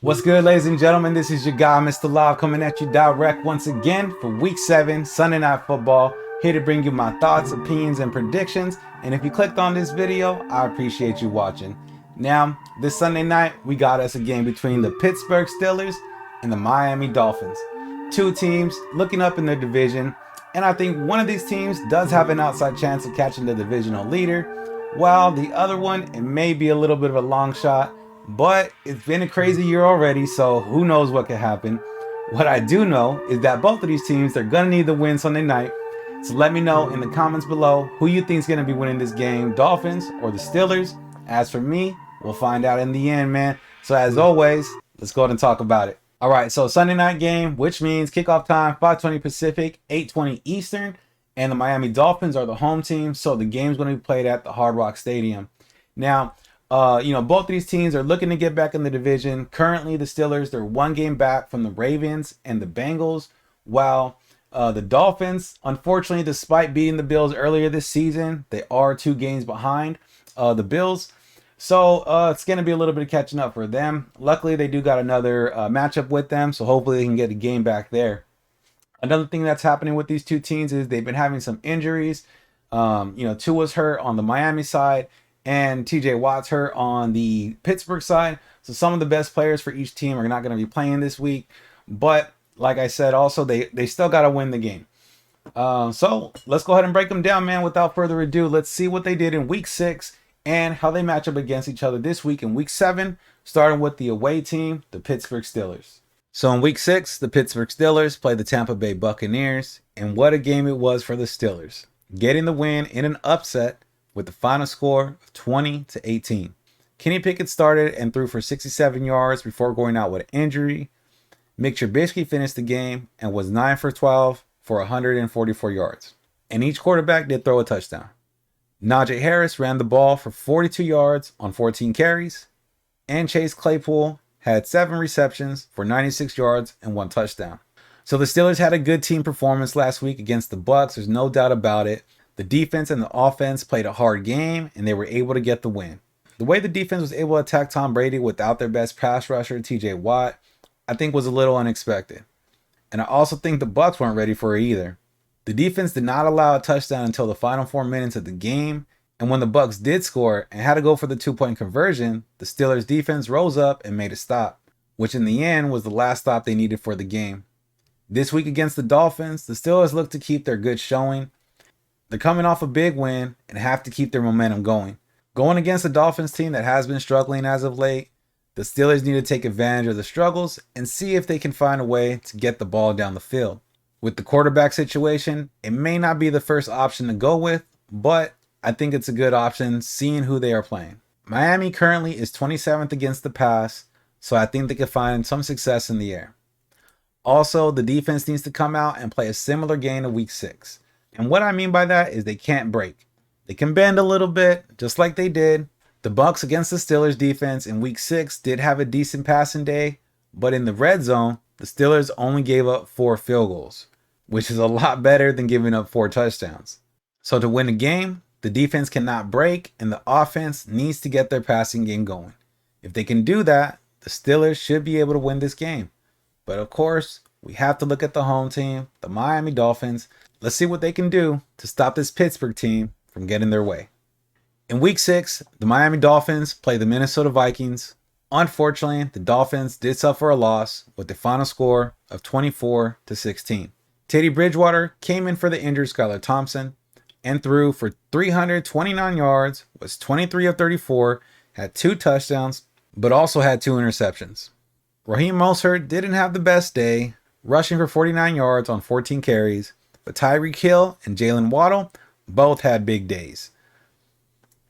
What's good, ladies and gentlemen? This is your guy, Mr. Live, coming at you direct once again for Week 7, Sunday Night Football. Here to bring you my thoughts, opinions, and predictions. And if you clicked on this video, I appreciate you watching. Now, this Sunday night, we got us a game between the Pittsburgh Steelers and the Miami Dolphins. Two teams looking up in their division. And I think one of these teams does have an outside chance of catching the divisional leader, while the other one, it may be a little bit of a long shot. But it's been a crazy year already, so who knows what could happen. What I do know is that both of these teams are going to need the win Sunday night. So let me know in the comments below who you think is going to be winning this game, Dolphins or the Steelers. As for me, we'll find out in the end, man. So as always, let's go ahead and talk about it. All right, so Sunday night game, which means kickoff time, 5:20 Pacific, 8:20 Eastern. And the Miami Dolphins are the home team, so the game's going to be played at the Hard Rock Stadium. Now, both of these teams are looking to get back in the division. Currently, the Steelers, they're one game back from the Ravens and the Bengals, while the Dolphins, unfortunately, despite beating the Bills earlier this season, they are 2 games behind the Bills. So it's going to be a little bit of catching up for them. Luckily, they do got another matchup with them, so hopefully they can get a game back there. Another thing that's happening with these two teams is they've been having some injuries. Tua's hurt on the Miami side, and TJ Watt's hurt on the Pittsburgh side. So some of the best players for each team are not going to be playing this week. But like I said, also, they still got to win the game. So let's go ahead and break them down, man. Without further ado, let's see what they did in Week 6 and how they match up against each other this week in Week 7, starting with the away team, the Pittsburgh Steelers. So in Week 6, the Pittsburgh Steelers played the Tampa Bay Buccaneers, and what a game it was for the Steelers, getting the win in an upset with the final score of 20-18. Kenny Pickett started and threw for 67 yards before going out with an injury. Mitch Trubisky finished the game and was 9 for 12 for 144 yards. And each quarterback did throw a touchdown. Najee Harris ran the ball for 42 yards on 14 carries. And Chase Claypool had 7 receptions for 96 yards and 1 touchdown. So the Steelers had a good team performance last week against the Bucs. There's no doubt about it. The defense and the offense played a hard game, and they were able to get the win. The way the defense was able to attack Tom Brady without their best pass rusher, TJ Watt, I think was a little unexpected. And I also think the Bucs weren't ready for it either. The defense did not allow a touchdown until the final 4 minutes of the game, and when the Bucs did score and had to go for the 2-point conversion, the Steelers defense rose up and made a stop, which in the end was the last stop they needed for the game. This week against the Dolphins, the Steelers look to keep their good showing. They're coming off a big win and have to keep their momentum going. Going against a Dolphins team that has been struggling as of late, the Steelers need to take advantage of the struggles and see if they can find a way to get the ball down the field. With the quarterback situation, it may not be the first option to go with, but I think it's a good option seeing who they are playing. Miami currently is 27th against the pass, so I think they could find some success in the air. Also, the defense needs to come out and play a similar game to Week 6. And what I mean by that is they can't break. They can bend a little bit, just like they did. The Bucs against the Steelers defense in Week 6 did have a decent passing day, but in the red zone, the Steelers only gave up 4 field goals, which is a lot better than giving up 4 touchdowns. So to win a game, the defense cannot break, and the offense needs to get their passing game going. If they can do that, the Steelers should be able to win this game. But of course, we have to look at the home team, the Miami Dolphins. Let's see what they can do to stop this Pittsburgh team from getting their way. In Week 6, the Miami Dolphins play the Minnesota Vikings. Unfortunately, the Dolphins did suffer a loss with the final score of 24-16. Teddy Bridgewater came in for the injured Skylar Thompson and threw for 329 yards, was 23 of 34, had 2 touchdowns, but also had 2 interceptions. Raheem Mostert didn't have the best day, rushing for 49 yards on 14 carries, but Tyreek Hill and Jalen Waddle both had big days.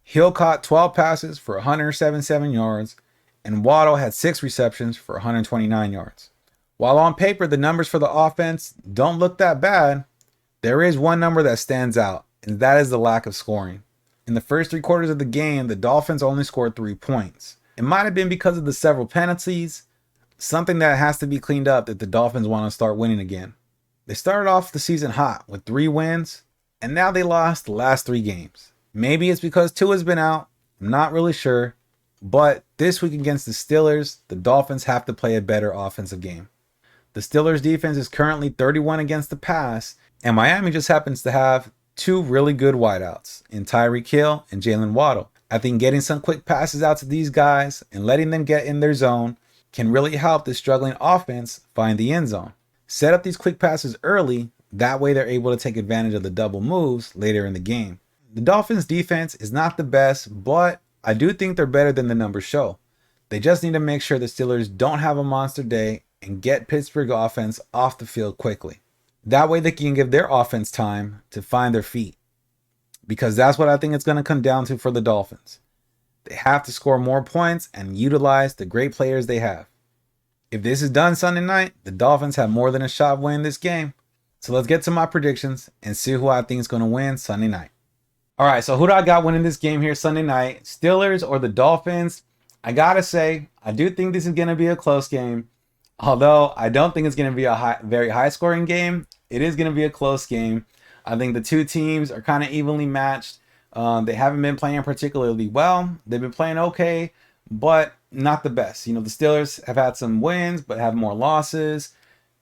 Hill caught 12 passes for 177 yards, and Waddle had 6 receptions for 129 yards. While on paper the numbers for the offense don't look that bad, there is one number that stands out, and that is the lack of scoring. In the first 3 quarters of the game, the Dolphins only scored 3 points. It might have been because of the several penalties, something that has to be cleaned up if the Dolphins want to start winning again. They started off the season hot with 3 wins, and now they lost the last 3 games. Maybe it's because Tua's been out. I'm not really sure. But This week against the Steelers, the Dolphins have to play a better offensive game. The Steelers defense is currently 31 against the pass, and Miami just happens to have two really good wideouts in Tyreek Hill and Jalen Waddle. I think getting some quick passes out to these guys and letting them get in their zone can really help the struggling offense find the end zone. Set up these quick passes early, that way they're able to take advantage of the double moves later in the game. The Dolphins defense is not the best, but I do think they're better than the numbers show. They just need to make sure the Steelers don't have a monster day and get Pittsburgh offense off the field quickly. That way they can give their offense time to find their feet. Because that's what I think it's going to come down to for the Dolphins. They have to score more points and utilize the great players they have. If this is done Sunday night, the Dolphins have more than a shot of winning this game. So let's get to my predictions and see who I think is going to win Sunday night. All right, so who do I got winning this game here Sunday night? Steelers or the Dolphins? I got to say, I do think this is going to be a close game. Although I don't think it's going to be a very high-scoring game, it is going to be a close game. I think the two teams are kind of evenly matched. They haven't been playing particularly well. They've been playing okay, but not the best. You know, the Steelers have had some wins, but have more losses.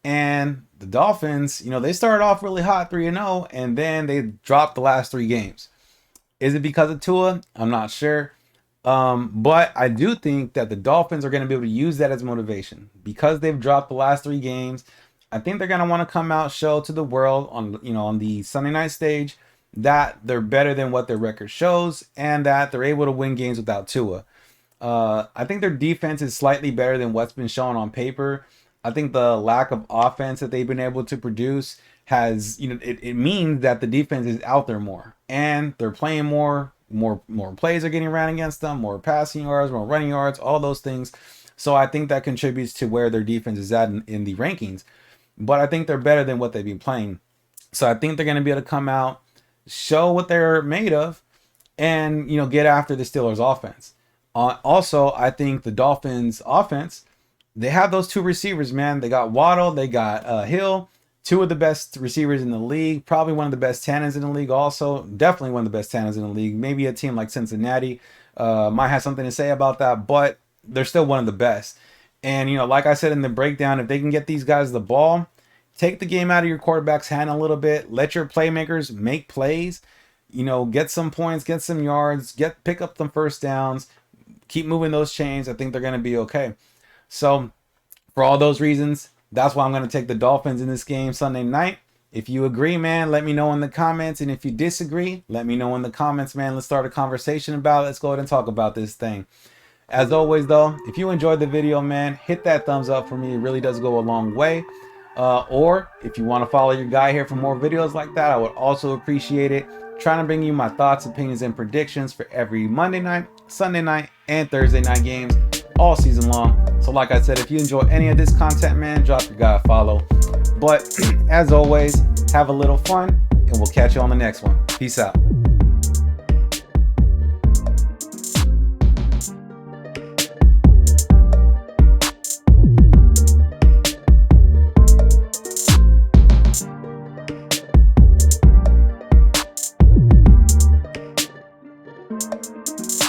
And the Dolphins, you know, they started off really hot 3-0, and then they dropped the last 3 games. Is it because of Tua? I'm not sure. But I do think that the Dolphins are going to be able to use that as motivation because they've dropped the last 3 games. I think they're going to want to come out, show to the world on the Sunday night stage that they're better than what their record shows and that they're able to win games without Tua. I think their defense is slightly better than what's been shown on paper. I think the lack of offense that they've been able to produce has, it means that the defense is out there more and they're playing more plays are getting ran against them, more passing yards, more running yards, all those things. So I think that contributes to where their defense is at in the rankings. But I think they're better than what they've been playing. So I think they're going to be able to come out, show what they're made of, and, get after the Steelers offense. Also, I think the Dolphins offense, they have those 2 receivers, man. They got Waddle, they got Hill, 2 of the best receivers in the league, probably one of the best tandems in the league also, definitely one of the best tandems in the league. Maybe a team like Cincinnati might have something to say about that, but they're still one of the best. And, like I said in the breakdown, if they can get these guys the ball, take the game out of your quarterback's hand a little bit, let your playmakers make plays, get some points, get some yards, pick up some first downs, keep moving those chains. I think they're going to be okay. So for all those reasons, that's why I'm going to take the Dolphins in this game Sunday night. If you agree, man, let me know in the comments. And if you disagree, let me know in the comments, man. Let's start a conversation about it. Let's go ahead and talk about this thing. As always, though, if you enjoyed the video, man, hit that thumbs up for me. It really does go a long way. Or if you want to follow your guy here for more videos like that, I would also appreciate it. Trying to bring you my thoughts, opinions, and predictions for every Monday night, Sunday night, and Thursday night games all season long. So like I said, if you enjoy any of this content, man, drop your guy a follow. But as always, have a little fun, and we'll catch you on the next one. Peace out.